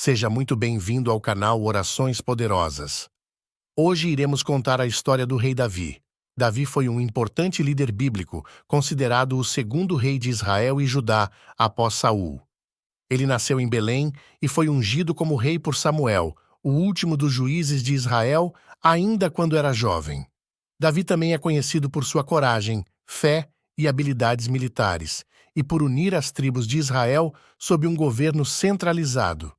Seja muito bem-vindo ao canal Orações Poderosas. Hoje iremos contar a história do rei Davi. Davi foi um importante líder bíblico, considerado o segundo rei de Israel e Judá após Saul. Ele nasceu em Belém e foi ungido como rei por Samuel, o último dos juízes de Israel, ainda quando era jovem. Davi também é conhecido por sua coragem, fé e habilidades militares, e por unir as tribos de Israel sob um governo centralizado.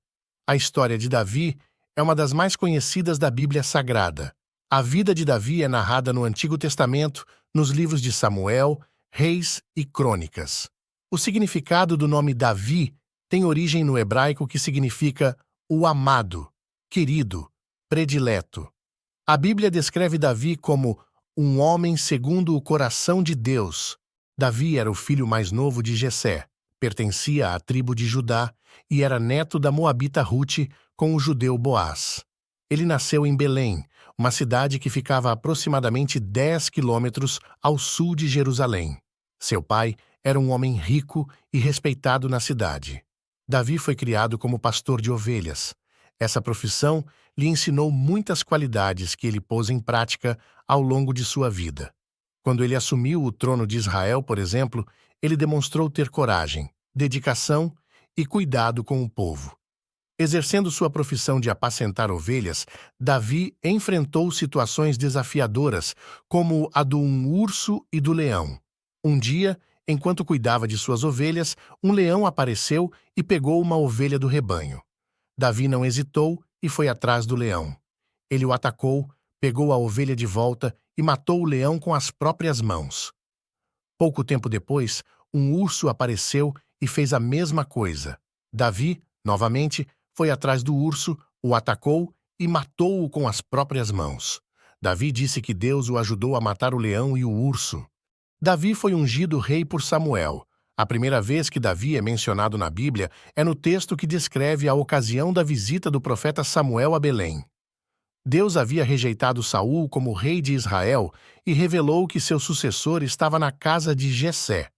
A história de Davi é uma das mais conhecidas da Bíblia Sagrada. A vida de Davi é narrada no Antigo Testamento, nos livros de Samuel, Reis e Crônicas. O significado do nome Davi tem origem no hebraico que significa o amado, querido, predileto. A Bíblia descreve Davi como um homem segundo o coração de Deus. Davi era o filho mais novo de Jessé, pertencia à tribo de Judá e era neto da moabita Rute com o judeu Boaz. Ele nasceu em Belém, uma cidade que ficava a aproximadamente 10 quilômetros ao sul de Jerusalém. Seu pai era um homem rico e respeitado na cidade. Davi foi criado como pastor de ovelhas. Essa profissão lhe ensinou muitas qualidades que ele pôs em prática ao longo de sua vida. Quando ele assumiu o trono de Israel, por exemplo, ele demonstrou ter coragem, dedicação e cuidado com o povo. Exercendo sua profissão de apacentar ovelhas, Davi enfrentou situações desafiadoras, como a do urso e do leão. Um dia, enquanto cuidava de suas ovelhas, um leão apareceu e pegou uma ovelha do rebanho. Davi não hesitou e foi atrás do leão. Ele o atacou, pegou a ovelha de volta e matou o leão com as próprias mãos. Pouco tempo depois, um urso apareceu e fez a mesma coisa. Davi, novamente, foi atrás do urso, o atacou e matou-o com as próprias mãos. Davi disse que Deus o ajudou a matar o leão e o urso. Davi foi ungido rei por Samuel. A primeira vez que Davi é mencionado na Bíblia é no texto que descreve a ocasião da visita do profeta Samuel a Belém. Deus havia rejeitado Saul como rei de Israel e revelou que seu sucessor estava na casa de Jessé.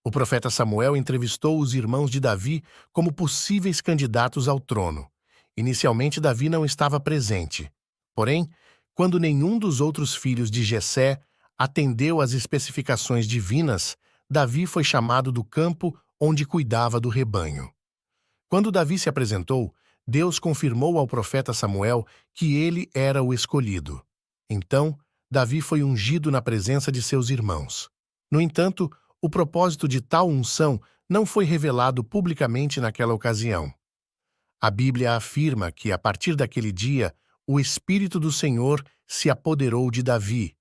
O profeta Samuel entrevistou os irmãos de Davi como possíveis candidatos ao trono. Inicialmente, Davi não estava presente. Porém, quando nenhum dos outros filhos de Jessé atendeu às especificações divinas, Davi foi chamado do campo onde cuidava do rebanho. Quando Davi se apresentou, Deus confirmou ao profeta Samuel que ele era o escolhido. Então, Davi foi ungido na presença de seus irmãos. No entanto, o propósito de tal unção não foi revelado publicamente naquela ocasião. A Bíblia afirma que, a partir daquele dia, o Espírito do Senhor se apoderou de Davi.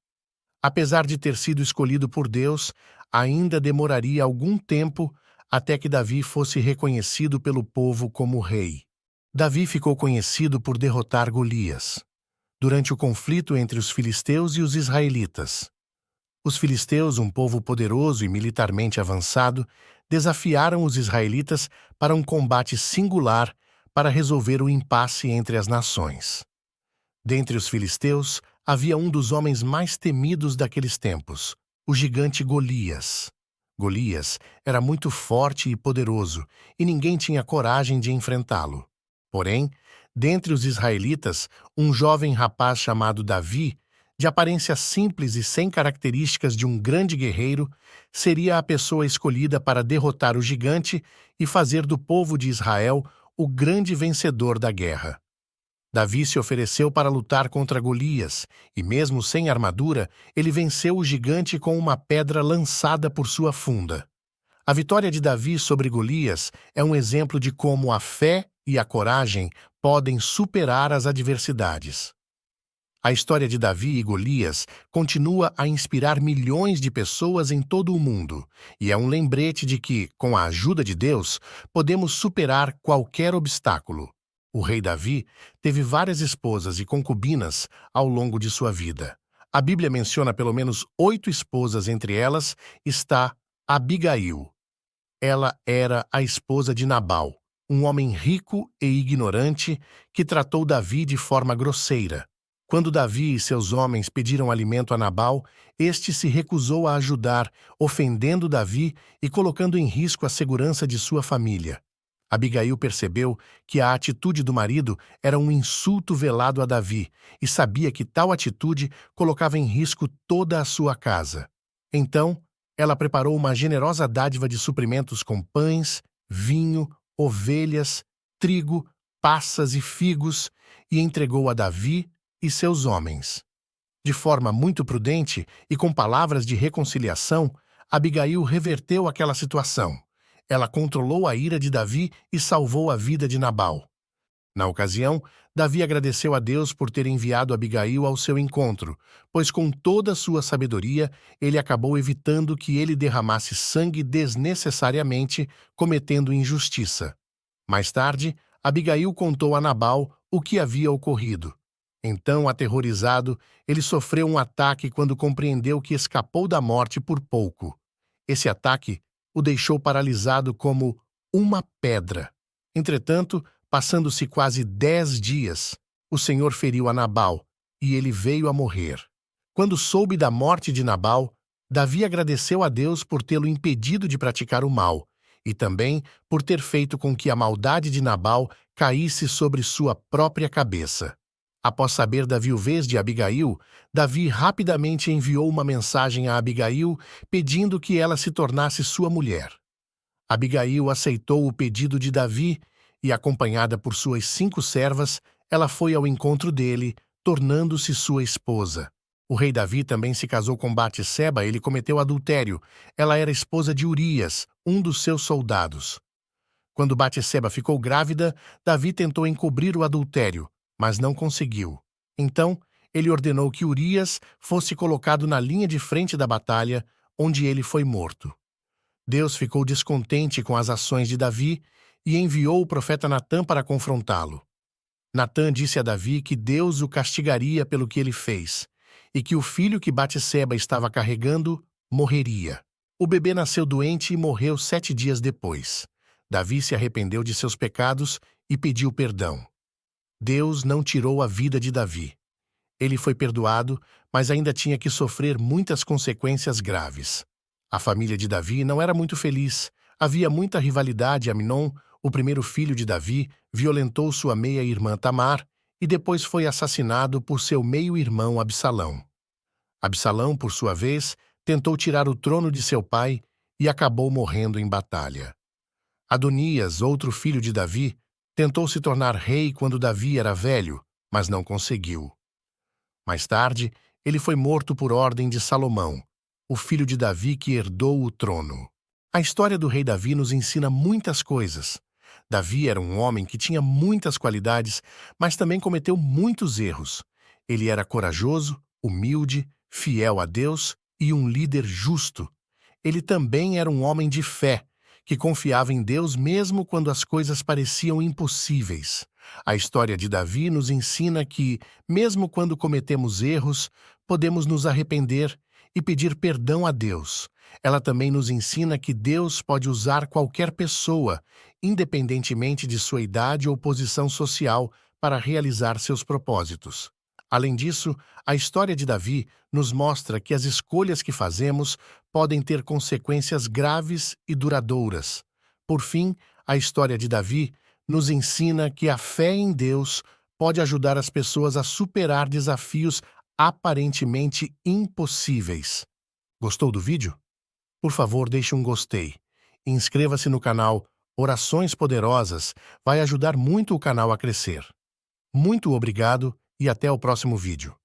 Apesar de ter sido escolhido por Deus, ainda demoraria algum tempo até que Davi fosse reconhecido pelo povo como rei. Davi ficou conhecido por derrotar Golias, durante o conflito entre os filisteus e os israelitas. Os filisteus, um povo poderoso e militarmente avançado, desafiaram os israelitas para um combate singular para resolver o impasse entre as nações. Dentre os filisteus, havia um dos homens mais temidos daqueles tempos, o gigante Golias. Golias era muito forte e poderoso, e ninguém tinha coragem de enfrentá-lo. Porém, dentre os israelitas, um jovem rapaz chamado Davi, de aparência simples e sem características de um grande guerreiro, seria a pessoa escolhida para derrotar o gigante e fazer do povo de Israel o grande vencedor da guerra. Davi se ofereceu para lutar contra Golias, e mesmo sem armadura, ele venceu o gigante com uma pedra lançada por sua funda. A vitória de Davi sobre Golias é um exemplo de como a fé e a coragem podem superar as adversidades. A história de Davi e Golias continua a inspirar milhões de pessoas em todo o mundo, e é um lembrete de que, com a ajuda de Deus, podemos superar qualquer obstáculo. O rei Davi teve várias esposas e concubinas ao longo de sua vida. A Bíblia menciona pelo menos 8 esposas, entre elas está Abigail. Ela era a esposa de Nabal, um homem rico e ignorante que tratou Davi de forma grosseira. Quando Davi e seus homens pediram alimento a Nabal, este se recusou a ajudar, ofendendo Davi e colocando em risco a segurança de sua família. Abigail percebeu que a atitude do marido era um insulto velado a Davi e sabia que tal atitude colocava em risco toda a sua casa. Então, ela preparou uma generosa dádiva de suprimentos com pães, vinho, ovelhas, trigo, passas e figos e entregou a Davi e seus homens. De forma muito prudente e com palavras de reconciliação, Abigail reverteu aquela situação. Ela controlou a ira de Davi e salvou a vida de Nabal. Na ocasião, Davi agradeceu a Deus por ter enviado Abigail ao seu encontro, pois com toda a sua sabedoria, ele acabou evitando que ele derramasse sangue desnecessariamente, cometendo injustiça. Mais tarde, Abigail contou a Nabal o que havia ocorrido. Então, aterrorizado, ele sofreu um ataque quando compreendeu que escapou da morte por pouco. Esse ataque o deixou paralisado como uma pedra. Entretanto, passando-se quase 10 dias, o Senhor feriu a Nabal, e ele veio a morrer. Quando soube da morte de Nabal, Davi agradeceu a Deus por tê-lo impedido de praticar o mal, e também por ter feito com que a maldade de Nabal caísse sobre sua própria cabeça. Após saber da viuvez de Abigail, Davi rapidamente enviou uma mensagem a Abigail pedindo que ela se tornasse sua mulher. Abigail aceitou o pedido de Davi e, acompanhada por suas 5 servas, ela foi ao encontro dele, tornando-se sua esposa. O rei Davi também se casou com Batseba. Ele cometeu adultério. Ela era esposa de Urias, um dos seus soldados. Quando Batseba ficou grávida, Davi tentou encobrir o adultério, mas não conseguiu. Então, ele ordenou que Urias fosse colocado na linha de frente da batalha, onde ele foi morto. Deus ficou descontente com as ações de Davi e enviou o profeta Natã para confrontá-lo. Natã disse a Davi que Deus o castigaria pelo que ele fez e que o filho que Batseba estava carregando morreria. O bebê nasceu doente e morreu 7 dias depois. Davi se arrependeu de seus pecados e pediu perdão. Deus não tirou a vida de Davi. Ele foi perdoado, mas ainda tinha que sofrer muitas consequências graves. A família de Davi não era muito feliz. Havia muita rivalidade. Amnon, o primeiro filho de Davi, violentou sua meia-irmã Tamar e depois foi assassinado por seu meio-irmão Absalão. Absalão, por sua vez, tentou tirar o trono de seu pai e acabou morrendo em batalha. Adonias, outro filho de Davi, tentou se tornar rei quando Davi era velho, mas não conseguiu. Mais tarde, ele foi morto por ordem de Salomão, o filho de Davi que herdou o trono. A história do rei Davi nos ensina muitas coisas. Davi era um homem que tinha muitas qualidades, mas também cometeu muitos erros. Ele era corajoso, humilde, fiel a Deus e um líder justo. Ele também era um homem de fé, que confiava em Deus mesmo quando as coisas pareciam impossíveis. A história de Davi nos ensina que, mesmo quando cometemos erros, podemos nos arrepender e pedir perdão a Deus. Ela também nos ensina que Deus pode usar qualquer pessoa, independentemente de sua idade ou posição social, para realizar seus propósitos. Além disso, a história de Davi nos mostra que as escolhas que fazemos podem ter consequências graves e duradouras. Por fim, a história de Davi nos ensina que a fé em Deus pode ajudar as pessoas a superar desafios aparentemente impossíveis. Gostou do vídeo? Por favor, deixe um gostei. E inscreva-se no canal Orações Poderosas, vai ajudar muito o canal a crescer. Muito obrigado e até o próximo vídeo.